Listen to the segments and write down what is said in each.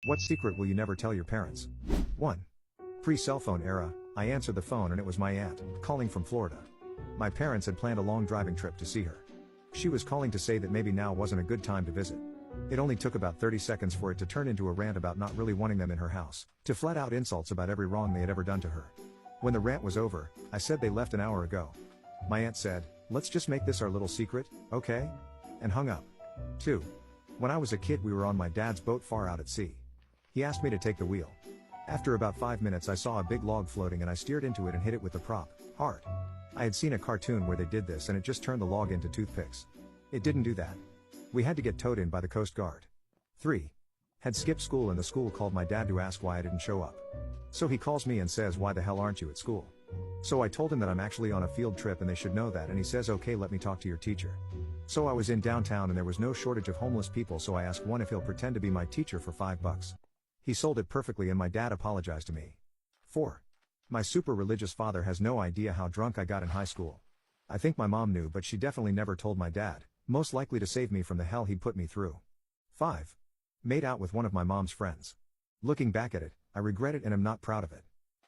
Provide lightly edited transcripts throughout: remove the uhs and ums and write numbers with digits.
What secret will you never tell your parents? 1. Pre-cell phone era, I answered the phone and it was my aunt, calling from Florida. My parents had planned a long driving trip to see her. She was calling to say that maybe now wasn't a good time to visit. It only took about 30 seconds for it to turn into a rant about not really wanting them in her house, to flat out insults about every wrong they had ever done to her. When the rant was over, I said they left an hour ago. My aunt said, "Let's just make this our little secret, okay?" And hung up. 2. When I was a kid we were on my dad's boat far out at sea. He asked me to take the wheel. After about 5 minutes I saw a big log floating and I steered into it and hit it with the prop, hard. I had seen a cartoon where they did this and it just turned the log into toothpicks. It didn't do that. We had to get towed in by the Coast Guard. 3. Had skipped school and the school called my dad to ask why I didn't show up. So he calls me and says, "Why the hell aren't you at school?" So I told him that I'm actually on a field trip and they should know that, and he says, "Okay, let me talk to your teacher." So I was in downtown and there was no shortage of homeless people, so I asked one if he'll pretend to be my teacher for $5. He sold it perfectly and my dad apologized to me. 4. My super religious father has no idea how drunk I got in high school. I think my mom knew, but she definitely never told my dad, most likely to save me from the hell he'd put me through. 5. Made out with one of my mom's friends. Looking back at it, I regret it and am not proud of it.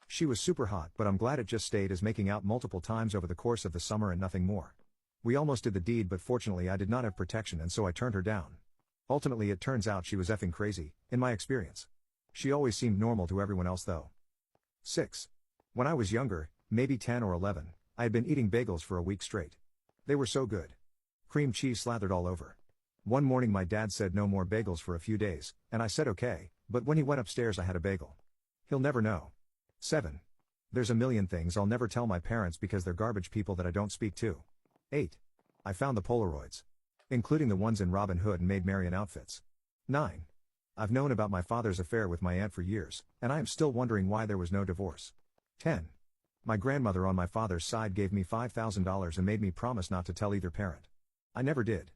She was super hot, but I'm glad it just stayed as making out multiple times over the course of the summer and nothing more. We almost did the deed, but fortunately I did not have protection and so I turned her down. Ultimately it turns out she was effing crazy, in my experience. She always seemed normal to everyone else though. 6. When I was younger, maybe 10 or 11, I had been eating bagels for a week straight. They were so good. Cream cheese slathered all over. One morning my dad said no more bagels for a few days, and I said okay, but when he went upstairs I had a bagel. He'll never know. 7. There's a million things I'll never tell my parents because they're garbage people that I don't speak to. 8. I found the Polaroids. Including the ones in Robin Hood and Maid Marian outfits. 9. I've known about my father's affair with my aunt for years, and I am still wondering why there was no divorce. 10. My grandmother on my father's side gave me $5,000 and made me promise not to tell either parent. I never did.